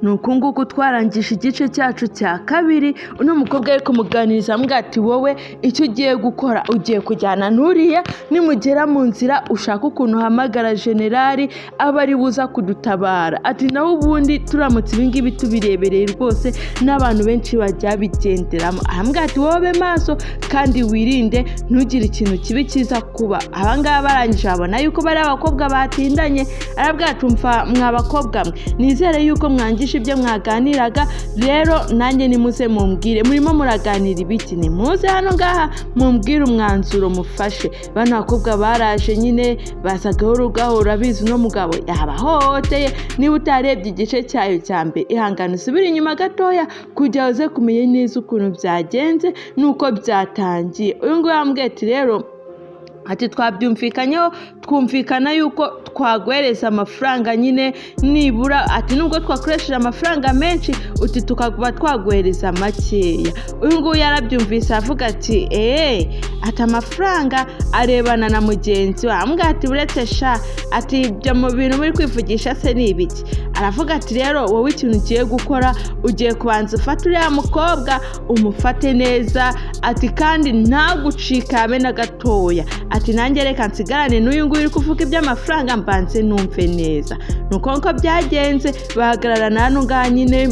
nuko nguko twarangije igice cyacu cya kabiri. Uno mukobwa ari kumuganiriza ambwira ati wowe icyo ugiye gukora ugiye kujyana n'uriya, nimugera mu nzira ushaka ukuntu uhamagara generali aba ari buza kudutabara. Ati naho ubundi turamutse ibingibi tubirebereye rwose n'abantu benshi bajya bigenderamo. Arambwira ati wowe maso kandi wirinde ntugire ikintu kibi kiza kuba. Abangaba barangije babona yuko bari abakobwa batindanye. Arabwira ati mfa mwabakobwa mwe, nizere yuko mwangije ibyo mwaganiraga, rero nanjye nimuze mumbwire murimo muraganira ibiki, nimuze hano ngaha mumbwire umwanzuro mufashe. Bano bakobwa baraje nyine basaga urugahora bizi no mugabo yabahohoteye. Niba utarebye igice cyayo cya mbere ihangana usubire inyuma gatoya kugira uze kumenya neza ukuntu byagenze nuko byatangiye. Uyu nguyu yambwiye ati rero ati twabyumvikanyeho, twumvikana yuko twagwereza amafaranga nyine nibura, ati nubwo twakoresheje amafaranga menshi uti tukaguba twagwereza makeya. Uyu nguyu yarabyumvise avuga ati ati amafaranga arebana na mugenzi we. Ambwira ati uretse sha, ati ibyo mu bintu muri kwivugisha se ni ibiki. Aravuga ati rero wowe ikintu ugiye gukora ugiye kubanza ufata uriya mukobwa umufate neza, ati kandi ntagucika habe na gatoya. Ati nanjye reka nsigarane n'uyu nguyu uri kuvuga iby'amafaranga mbanze numve neza. Nuko byagenze bahagararana hano ngaha nyine.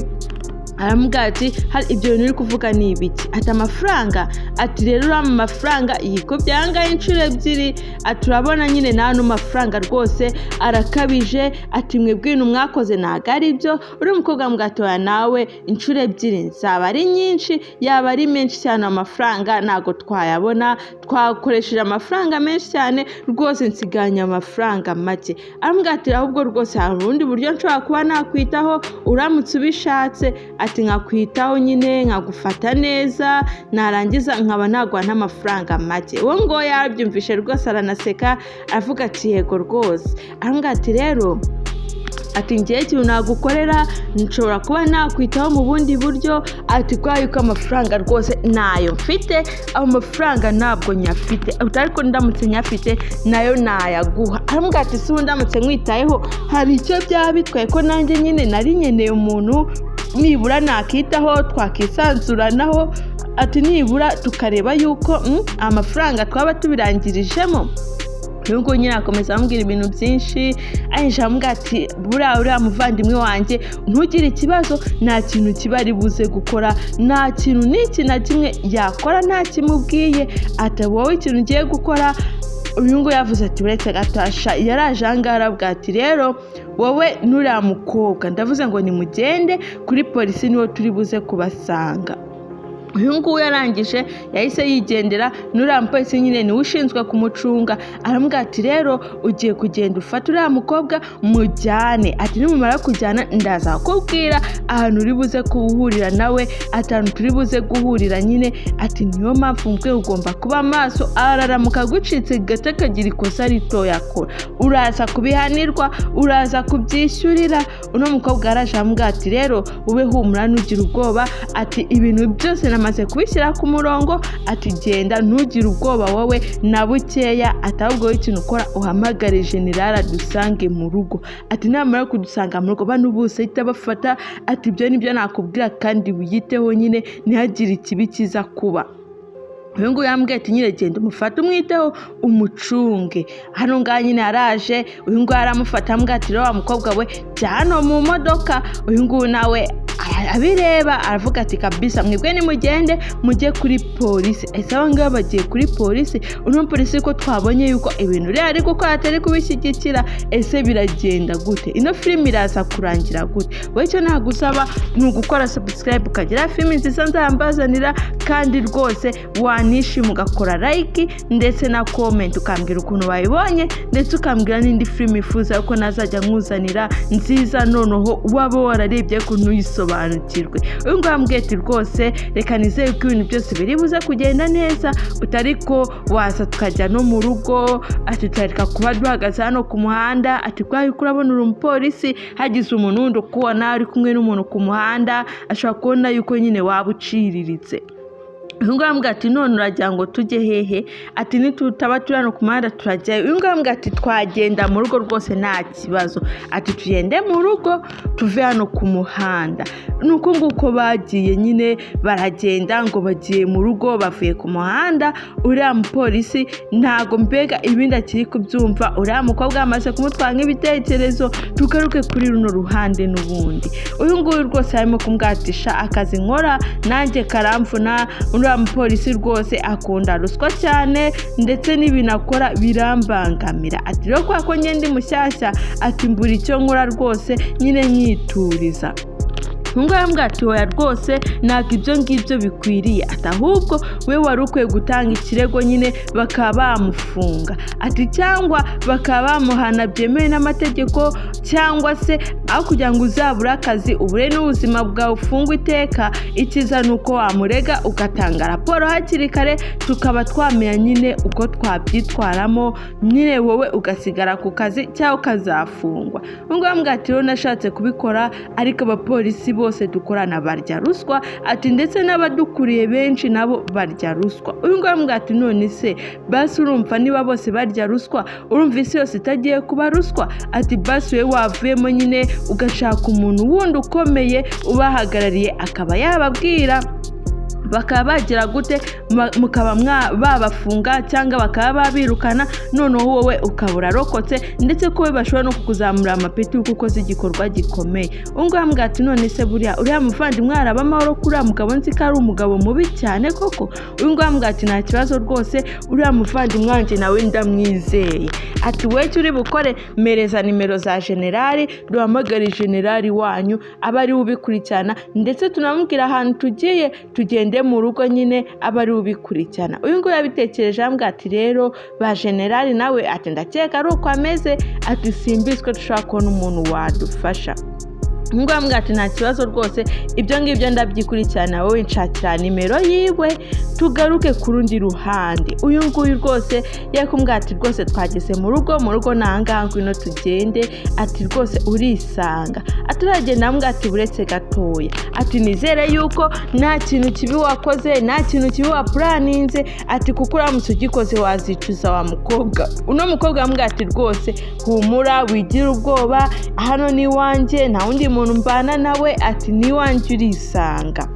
Arambwira ati hari ibyo bintu uri kuvuga ni ibiki. Ati amafaranga, ati rero uriya mafaranga yikubye ahangaha inshuro ebyiri. Ati urabona nyine nta n'amafaranga rwose arakabije. Ati mwebwe ibintu mwakoze ntabwo ari byo. Uri mukobwa mugatoya nawe inshuro ebyiri zaba ari nyinshi yaba ari menshi cyane, amafaranga ntabwo twayabona, twakoresheje amafaranga menshi cyane rwose nsiganya amafaranga make. Arambwira ati ahubwo rwose hari ubundi buryo nshobora kuba nakwitaho uramutse ubishatse. Ati nkakwitaho nyine nkagufata neza, narangiza nkaba nagwa n'amafaranga make. Uwo ngo yabyumvishe rwose aranaseka avuga ati yego rwose. Arambwira ati rero ati ngiye ikintu nagukorera nshobora kuba nakwitaho mu bundi buryo. Ati kwa yuko amafaranga rwose nayo mfite, aho mafaranga ntabwo nyafite, ariko ndamutse nyafite nayo nayaguha. Arambwira ati si ndamutse nkwitayeho hari icyo byaba bitwaye ko nanjye nyine nari nkeneye umuntu nibura nakitaho twakisanzuranaho. Ati nibura tukareba yuko amafaranga twaba tubirangirijemo. Nuko nyine akomeza ambwira ibintu byinshi. Aisha ambwira ati uriya muvandimwe wanjye ntugire ikibazo, nta kintu kiba ari buze gukora, nta kintu n'iki na kimwe yakora nta kimubwiye. Ati wowe ikintu ugiye gukora. Uyu nguyu yavuze ati uretse gatasha yaraje ahangaha arabwira ati rero wowe n'uriya mukobwa ndavuze ngo nimugende kuri polisi niho turi buze kubasanga. Uyu nguyu yarangije yahise yigendera. N'uriya mupolisi nyine niwe ushinzwe kumucunga. Arambwira ati rero ugiye kugenda ufata uriya mukobwa mujyane. Ati nimumara kujyana ndaza kukubwira ahantu uri buze guhurira nawe, ahantu turi buze guhurira nyine. Ati niyo mpamvu mbwe ugomba kuba maso, araramuka gucitse gato kagira ikosa rito yakora uraza kubihanirwa, uraza kubyishyurira. Uno mukobwa yaraje ambwira ati rero ube humura ntugire ubwoba. Ati ibintu byose namaze kubishyira ku murongo. Ati genda ntugire ubwoba wowe na bukeya. Ati ahubwo ikintu ukora uhamagare generali dusange mu rugo. Ati namara kudusanga mu rugo bano bose ahita bafata. Ati ibyo nibyo nakubwira kandi wiyiteho nyine ntihagire ikibi kiza kuba. Uyu nguyu yambwiye ati nyine genda umufate umwiteho umucunge. Hano ngaha nyine yaraje. Uyu nguyu aramufata ambwira ati rero wa mukobwa we jya hano mu modoka. Uyu nguyu nawe abireba aravuga ati kabisa mwebwe nimugende mujye kuri polisi. Ese abo ngabo bagiye kuri polisi. Uno polisi ko twabonye yuko ibintu rero ari gukora atari kubishyigikira, ese biragenda gute? Ino filime iraza kurangira gute? Wowe icyo nagusaba ni ugukora subscribe ukagira filime nziza nzambazanira, kandi rwose wanishima ugakora like ndetse na comment ukambwira ukuntu wayibonye, ndetse ukambwira n'indi filime ifuza uko nazajya nkuzanira nziza noneho waba wararebye ukuntu uyisobanukirwe. Uyu nguyu ambwiye ati rwose reka nizere ko ibintu byose biri buze kugenda neza, utari ko waza tukajya no mu rugo. Ati tutareka kuba duhagaze hano ku muhanda. Ati kwa yuko urabona uri umupolisi hagize umuntu wundi ukubona ari kumwe n'umuntu ku muhanda ashobora kubona yuko nyine waba uciriritse. uyu nguyu arambwira ati none uragira ngo tujye hehe, ati nitutaba turi hano ku muhanda turajyayo. Uyu nguyu arambwira ati twagenda mu rugo rwose nta kibazo, ati tugende mu rugo tuve hano ku muhanda. Nuko nguko bagiye nyine baragenda ngo bagiye mu rugo, bavuye ku muhanda. Uriya mupolisi ntago mbega ibindi akiri kubyumva, uriya mukobwa yamaze kumutwara nk'ibitekerezo. Tugaruke kuri runo ruhande n'ubundi, uyu nguyu rwose arimo kumwatisha akazi nkora nanjye karamvuna. Uriya mupolisi rwose akunda ruswa cyane ndetse n'ibintu akora birambangamira. Ati rero kwa ko ngende mushyashya, ati mbura icyo nkora rwose nyine nkituriza. Ngo arambwira ati oya rwose ntabwo ibyo ngibyo bikwiriye, ati ahubwo we wari ukwiye gutanga ikirego nyine bakaba bamufunga, ati cyangwa bakaba bamuhana byemewe n'amategeko, cyangwa se aho kugira ngo uzabure akazi ubure n'ubuzima bwawe ufungwe iteka, ikiza ni uko wamurega ugatanga raporo hakiri kare, tukaba twamenya nyine uko twabyitwaramo, nyine wowe ugasigara ku kazi cyangwa ukazafungwa. Ngo arambwira ati rero nashatse kubikora ariko abapolisi bose dukorana barya ruswa, ati ndetse n'abadukuriye benshi nabo barya ruswa. Uyu nguyu arambwira ati none se basi urumva niba bose barya ruswa, urumva isi yose itagiye kuba ruswa? Ati basi we wavuyemo nyine ugashaka umuntu wundi ukomeye ubahagarariye akaba yababwira, bakaba bagira gute mukaba babafunga cyangwa bakaba babirukana, noneho wowe ukabura rokotse, ndetse ko we bashobora no kukuzamura amapeti kuko ukoze igikorwa gikomeye. Uyu nguyu arambwira ati none se buriya uriya muvandimwe araba amahoro kuri uriya mugabo, nzi ko ari umugabo mubi cyane koko? Uyu nguyu arambwira ati nta kibazo rwose, uriya muvandimwe wanjye nawe ndamwizeye. Ati we turi bukore mereza nimero za generali, duhamagare generali wanyu aba ari ubikurikirana, ndetse tunamubwira ahantu tugiye tugende mu rugo nyine aba ari ubikurikirana. Uyu nguyu yabitekereje arambwira ati rero ba generali nawe ati ndakeka ari uko ameze, ati simbiswe dushobora kubona umuntu wadufasha. Ngo arambwira ati nta kibazo rwose, ibyo ngibyo ndabyikurikirana, wowe nshakira nimero yiwe tugaruke ku rundi ruhande. Uyu nguyu rwose yakumbwira ati rwose twageze mu rugo nanga ngwino tugende, ati rwose urisanga. Aturagenda arambwira ati buretse gatoya, ati nizere yuko nta kintu kibi wakoze, nta kintu kibi wapuraninze, ati kuko uramutse ugikoze wazicuza wa mukobwa. Uno mukobwa arambwira ati rwose humura wigira ubwoba, hano ni iwanjye nta wundi muntu mbana nawe, ati ni iwanjye urisanga.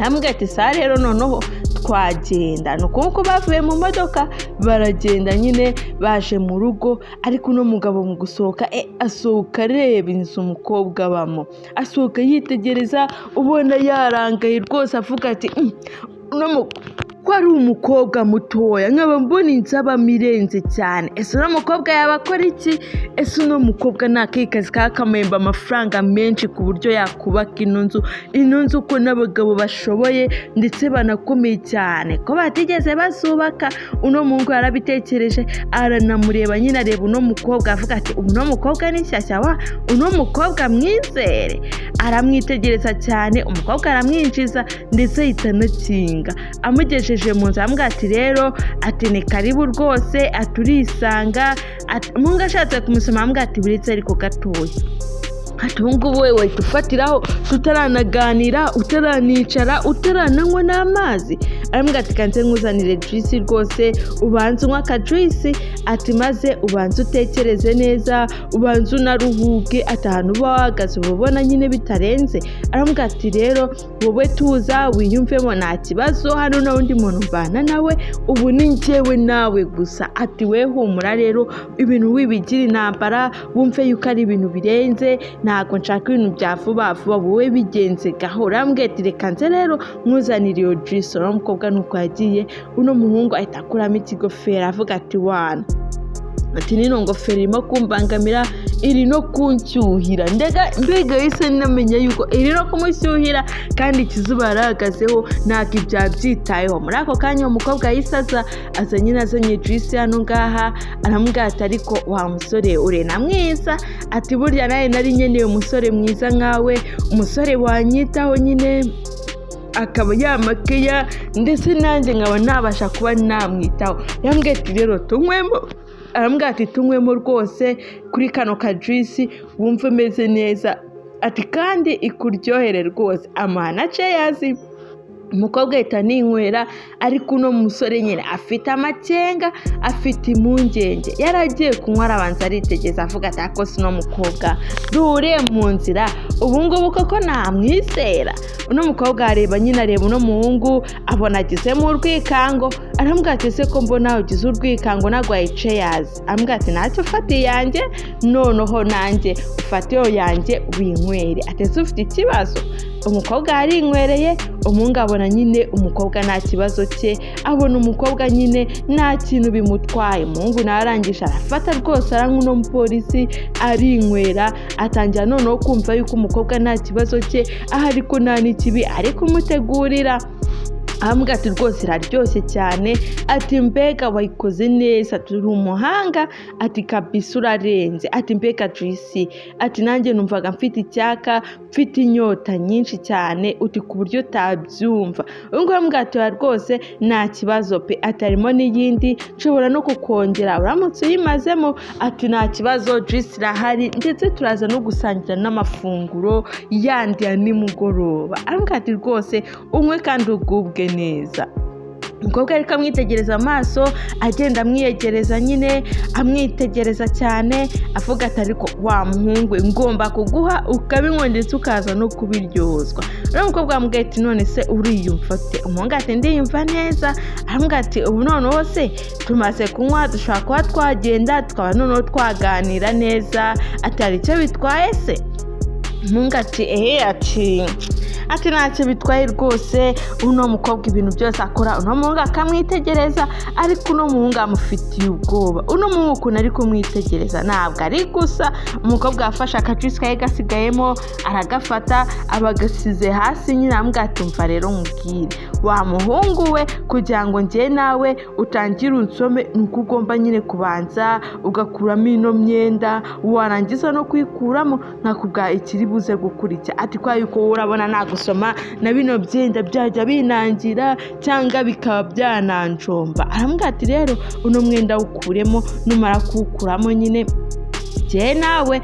Arambwira ati saa rero noneho twagenda. Nuko uko bavuye mu modoka baragenda nyine baje mu rugo, ariko uno mugabo mu gusohoka asohoka areba inzu umukobwa abamo, asohoka yitegereza, ubona yarangaye rwose, avuga ati ko ari umukobwa mutoya, nkaba mbona inzu abamo irenze cyane. Ese uno mukobwa yaba akora iki? Ese uno mukobwa nta kazi kakamuhemba amafaranga menshi ku buryo yakubaka ino nzu ko n'abagabo bashoboye ndetse banakomeye cyane ko batigeze bazubaka? Uno muhungu yarabitekereje, aranamureba nyine, areba uno mukobwa avuga ati uno mukobwa ni shyashya uno mukobwa mwizere. Aramwitegereza cyane, umukobwa aramwinjiza ndetse ahita anakinga. Amugejeje mu nzu arambwira ati rero ati ni karibu rwose, aturisanga. Mungu ashatse kumusoma arambwira ati buretse ariko gatoya, ati ubu ngubu we wahita ufatiraho tutaranaganira, utaranicara, utarananywa n'amazi? Arambwira ati kanze nkuzanire juice rwose ubanze unywa aka juice, ati maze ubanze utekereze neza, ubanze unaruhuke, ati ahantu uba wahagaze uba ubona nyine bitarenze. Arambwira ati rero wowe tuza wiyumvemo, nta kibazo, hano nta wundi muntu mbana nawe, ubu ni njyewe nawe gusa. Ati we humura rero, ibintu wibigira intambara, wumve yuko ari ibintu birenze, ntabwo nshaka ibintu bya vuba vuba, wowe bigenze gahoro. Arambwira ati reka nze rero nkuzanire iyo juice. Uno mukobwa nuko yagiye, uno muhungu ahita akuramo ikigofero avuga ati wana, ati nino ngofero irimo kumbangamira, iri no kunshyuhira. Mbega yise namenya yuko iri no kumushyuhira kandi ikizuba yarahagazeho ntabwo ibyabyitayeho. Muri ako kanya umukobwa yahise aza nyine azanye juice hano ngaha. Aramubwira ati ariko wa musore urena mwiza, ati burya nawe nari nkeneye umusore mwiza nkawe, umusore wanyitaho nyine akaba yamakeya ndetse nanjye nkaba nabasha kuba namwitaho. Yambwiye ati rero tunywemo. Arambwira ati tunywemo rwose kuri kano ka juice wumve umeze neza, ati kandi ikuryohere rwose. Amahana cheers. umukobwa ahita ninywera, ariko uno musore nyine afite amakenga, afite impungenge, yaragiye kunywa arabanza aritegeza avuga ati ako si no mukobwa duhuriye mu nzira ubu ngubu koko namwizera. uno mukobwa areba uno muhungu abona agizemo urwikango, aramubwira ati ese ko mbona ugize urwikango nagwaye cheers, amubwira ati ntacyo ufatiye yanjye noneho nanjye ufatiye yanjye winywere, ateze ufite ikibazo. umukobwa yarinywereye, umuhungu abona nyine umukobwa nta kibazo cye, abona umukobwa nyine nta kintu bimutwaye. umuhungu nawe arangije arafata rwose aranywa uno mupolisi arinywera, atangira noneho kumva yuko umukobwa nta kibazo cye, aho ariko nta n'ikibi ari kumutegurira. aramubwira ati rwose iraryoshye cyane, ati mbega wayikoze neza, turi umuhanga, ati kabisa urarenze, ati mbega Joyce, ati nanjye numvaga mfite icyaka, mfite inyota nyinshi cyane, uti ku buryo utabyumva. uyu nguyu aramubwira ati rwose nta kibazo pe, ati harimo n'iyindi nshobora no kukongera uramutse uyimazemo, ati nta kibazo Joyce irahari, ndetse turaza no gusangira n'amafunguro yandi ya nimugoroba. aramubwira ati rwose unywe kandi ugubwe neza. umukobwa ariko amwitegereza amaso, agenda amwiyegereza nyine, amwitegereza cyane, avuga ati ariko wa muhungu ngomba kuguha ukabinywa ndetse ukaza no kubiryozwa. uno mukobwa amubwira ati none se uriyumva ute? umuhungu ati ndiyumva neza. aramubwira ati ubu noneho se tumaze kunywa dushobora kuba twagenda tukaba noneho twaganira neza, ati hari icyo bitwaye se? umuhungu ati ati ntacyo bitwaye rwose. uno mukobwa ibintu byose akora, uno muhungu akamwitegereza, ariko uno muhungu amufitiye ubwoba. uno muhungu ukuntu ari kumwitegereza ntabwo ari gusa. umukobwa yafashe akajuice kari gasigayemo aragafata abagasize hasi nyine, aramubwira ati umva rero nkubwire wa muhungu we, kugira ngo njye nawe utangire unsome nuko ugomba nyine kubanza ugakuramo ino myenda, warangiza no kuyikuramo nkakubwira ikiri buze gukurikira. ati kwa yuko urabona nagusoma na bino byenda byajya binangira cyangwa bikaba byananjomba. aramubwira ati rero uno mwenda ukuremo, numara kuwukuramo nyine njye nawe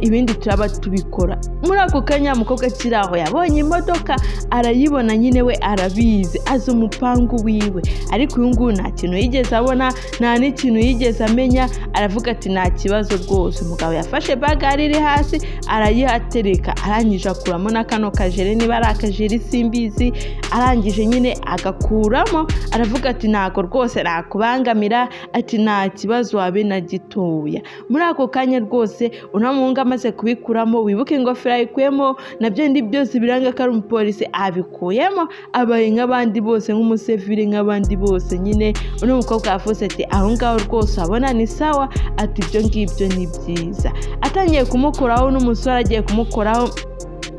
ibindi turaba tubikora. muri ako kanya umukobwa akiri aho yabonye imodoka, arayibona nyine we arabizi, azi umupangu wiwe, ariko uyu nguyu nta kintu yigeze abona, nta n'ikintu yigeze amenya. aravuga ati nta kibazo rwose. umugabo yafashe bagari iri hasi arayihatereka, arangije akuramo n'akano kajere, niba ari akajeri simbizi, arangije nyine agakuramo, aravuga ati ntago rwose nakubangamira, ati nta kibazo wabe na gitoya. muri ako kanya rwose uno muhungu amaze kubikuramo, wibuke ingofero ayikuyemo, nabyo ndi byose biranga ko ari umupolisi, abikuyemo abaye nk'abandi bose, nk'umusevire nk'abandi bose nyine. uno mukobwa yavuze ati aho ngaho rwose abona ni sawa, ati ibyo ngibyo ni byiza. atangiye kumukuraho, n'umusore agiye kumukoraho,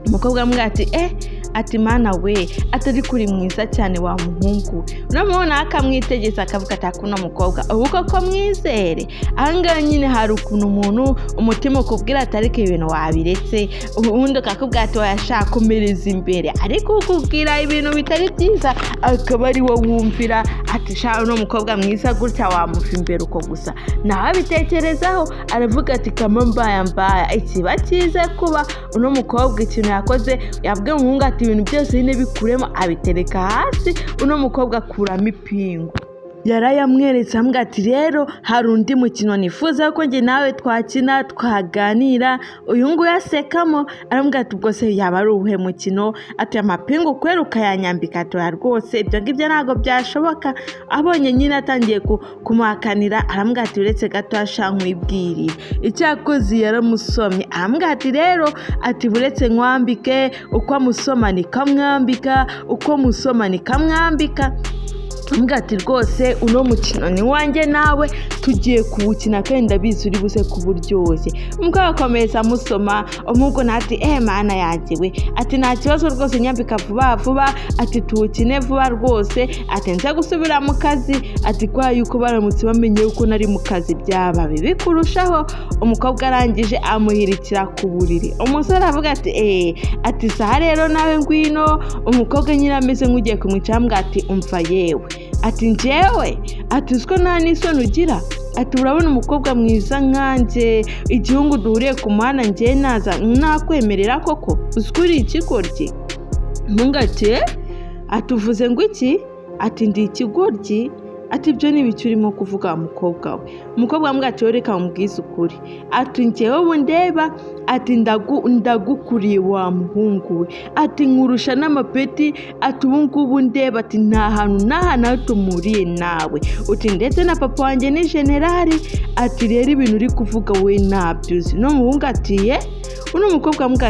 umukobwa amubwira ati ati mana we, atari kuri mwiza cyane wa muhungu. unamubona akamwitegeza akavuga ati akuno mukobwa ubu koko mwizere. ahangaha nyine hari ukuntu umuntu umutima ukubwira ati ariko ibintu wabiretse, ubundi akakubwira ati wayashaka kumereza imbere, ariko ukubwira ibintu bitari byiza akaba ari wowe wumvira ati sha uno mukobwa mwiza gutya wamuva imbere uko gusa. nawe abitekerezaho aravuga ati kama mbaya ikiba cyize kuba uno mukobwa ikintu yakoze, yabwiye umuhungu ati ibintu byose nyine bikuremo, abitereka hasi, uno mukobwa akuramo ipingu. yarayamweretse amubwira ati rero hari undi mukino nifuza ko njye nawe twakina twaganira. uyu nguyu asekamo, aramubwira ati ubwo se yaba ari uwuhe mukino? ati amapingu kwera ukayanyambika. atoya rwose ibyo ngibyo ntabwo byashoboka. abonye nyine atangiye kumuhakanira, aramubwira ati uretse gato nkwibwirire. icyakoze yaramusomye, aramubwira ati rero ati buretse nkwambike, uko amusoma nikamwambika, uko musoma nikamwambika. aramubwira ati rwose uno mukino ni wanjye nawe tugiye kuwukina kandi ndabizi uri buze kuburyoshye. umukobwa akomeza amusoma, umuhungu ati mana yanjye we, ati nta kibazo rwose nyambika vuba vuba, ati tuwukine vuba rwose, ati nza gusubira mu kazi, ati kwa yuko baramutse bamenye yuko nari mu kazi byaba bibi kurushaho. umukobwa arangije amuhirikira ku buriri. umusore avuga ati ati saha rero nawe ngwino. umukobwa nyine ameze nk'ugiye kumwicara, aramubwira ati umva yewe, ati njyewe, ati uziko nta n'isoni ugira, ati urabona umukobwa mwiza nkanjye, igihungu duhuriye ku muhanda njye naza nakwemerera koko uziko uri ikigoryi? umuhungu ati atuvuze ngo iki? Ati ndi ikigoryi. Ati ibyo ni ibiki urimo kuvuga mukobwa we? Umukobwa ambwira ati reka mubwize ukuri. Ati njyewe ubu ndeba, ati ndagukuriye wa muhungu we. Ati nkurusha n'amapeti, ati ubu ngubu ndeba, ati nta hantu n'ahantu tumuriye nawe. Uti ndetse na papa wanjye ni generali. Ati rero ibintu uri kuvuga we ntabyo uzi. No muhungu ati ye? Uno mukobwa ambwira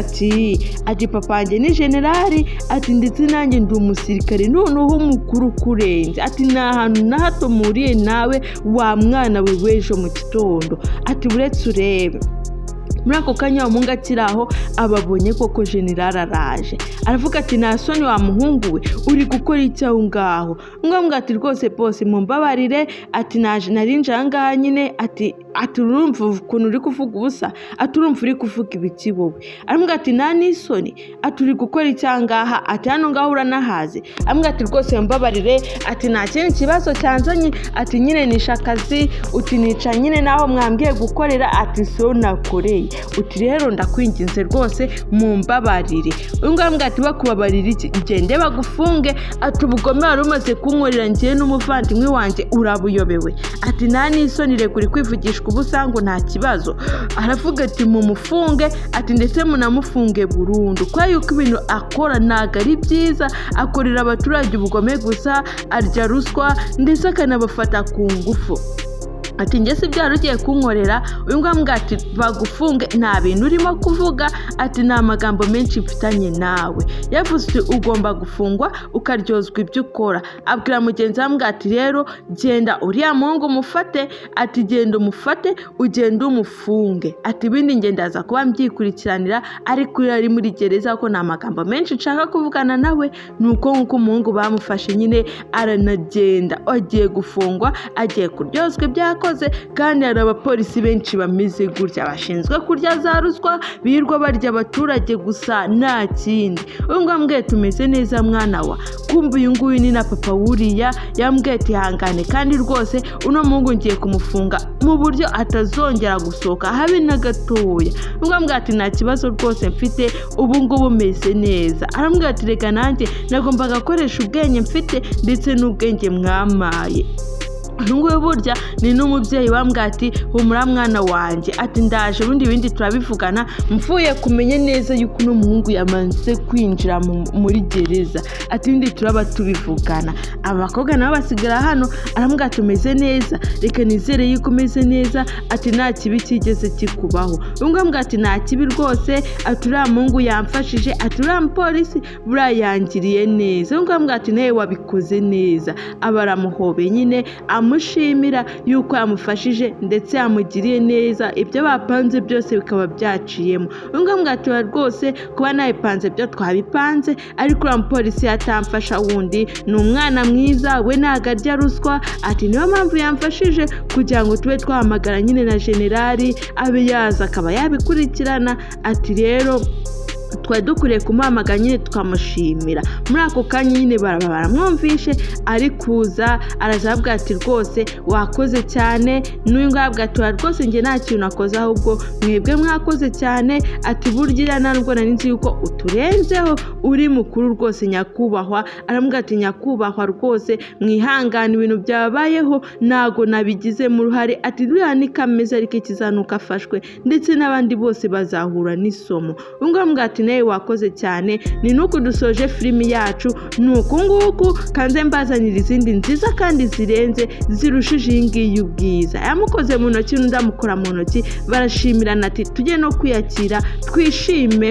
ati papa wanjye ni generali, ati ndetse nanjye ndi umusirikare noneho umukuru kurenze. Ati nta hantu na hato muriye nawe wa mwana we w'ejo mu gitondo. Ati buretse urebe. Muri ako kanya umuhungu akiri aho ababonye koko generali araje. Aravuga ati nta soni wa muhungu we, uri gukora iki aho ngaho? Ngombwa ati rwose bose mumbabarire, ati naje narinje aha ngaha nyine, ati urumva ukuntu uri kuvuga ubusa, ati urumva uri kuvuga ibiki wowe? Aramubwira ati nta n'isoni, ati uri gukora iki aha ngaha? Ati hano ngaho uranahazi? Aramubwira ati rwose mumbabarire, ati nta kindi kibazo cyanzanye, ati nyine nishe akazi, uti nica nyine naho mwambwiye gukorera, ati so nakoreye. Uti rero ndakwinginze rwose mumbabarire. Uyu nguyu ambwira ati bakubabarira iki? Ngende bagufunge. Ati ubugome wari umaze kunkorera njye n'umuvandimwe wanjye urabuyobewe. Ati nta n'isoni reka uri kwivugishwa ubusa ngo nta kibazo. Aravuga ati mumufunge, ati ndetse munamufunge burundu, kubera yuko ibintu akora ntabwo ari byiza, akorera abaturage ubugome gusa, arya ruswa ndetse akanabafata ku ngufu. Ati njye si byari ugiye kunkorera. Uyu nguyu ambwira ati bagufunge, nta bintu urimo kuvuga, ati nta magambo menshi mfitanye nawe. Yavuze ati ugomba gufungwa ukaryozwa ibyo ukora. Abwira mugenzi we ambwira ati rero genda uriya muhungu umufate, ati genda umufate ugenda umufunge, ati ibindi ngenda aza kuba mbyikurikiranira, ariko ari muri gereza ko nta magambo menshi nshaka kuvugana nawe. Nuko nk'uko umuhungu bamufashe nyine aranagenda, agiye gufungwa, agiye kuryozwa ibyo kandi hari abapolisi benshi bameze gutya bashinzwe kurya za ruswa, birirwa barya abaturage gusa nta kindi. Uyu nguyu ambwiye tumeze neza mwana wa, kumva uyu nguyu ni na papa wuriya. Yambwiye ati hangane kandi rwose uno muhungu ngiye kumufunga mu buryo atazongera gusohoka habe na gatoya. Uyu nguyu ambwiye ati nta kibazo rwose mfite, ubu ngubu meze neza. Arambwira ati reka nanjye nagombaga gukoresha ubwenge mfite ndetse n'ubwenge mwamaye. Nguyu burya ni n'umubyeyi wambwira ati humura mwana wanjye, ati ndaje ubundi bindi turabivugana, mvuye kumenya neza yuko uno muhungu yamanze kwinjira muri gereza, ati bindi turaba tubivugana. Abakobwa nabo basigara hano. Arambwira ati umeze neza, reka nizere yuko umeze neza, ati nta kibi kigeze kikubaho. Uyu nguyu ambwira ati nta kibi rwose, ati uriya muhungu yamfashije, ati uriya mupolisi buriya yangiriye neza. Uyu nguyu ambwira ati nawe wabikoze neza. Aba aramuhobeye nyine amushimira yuko yamufashije ndetse yamugiriye neza, ibyo bapanze byose bikaba byaciyemo. Uyu nguyu ambwira ati rwose kuba nabipanze byo twabipanze, ariko uriya mupolisi yatamfasha wundi ni umwana mwiza, we ntabwo arya ruswa, ati niyo mpamvu yamfashije kugira ngo tube twahamagara nyine na generali abe yaza akaba yabikurikirana. Ati rero twari dukwiye kumuhamagara nyine tukamushimira. Muri ako kanya nyine baramwumvishe, ari kuza arazavuga ati rwose wakoze cyane. N'uyu nguyu abwira ati rwose njye nta kintu nakoze, ahubwo mwebwe mwakoze cyane, ati burya ntabwo nari nzi yuko uturenzeho, uri mukuru rwose nyakubahwa. Arambwira ati nyakubahwa rwose mwihangane ibintu byabayeho ntago nabigizemo uruhare, ati ruriya ni kameza ariko ikizanuka afashwe ndetse n'abandi bose bazahura n'isomo. Uyu nguyu ambwira ati nawe wakoze cyane, ni nuko dusoje filimi yacu, nuko nguku kanze mbazanira izindi nziza kandi zirenze zirushije iyi ngiyi ubwiza. Yamukoze mu ntoki n'undi amukora mu ntoki, barashimirana ati tujye no kwiyakira twishime.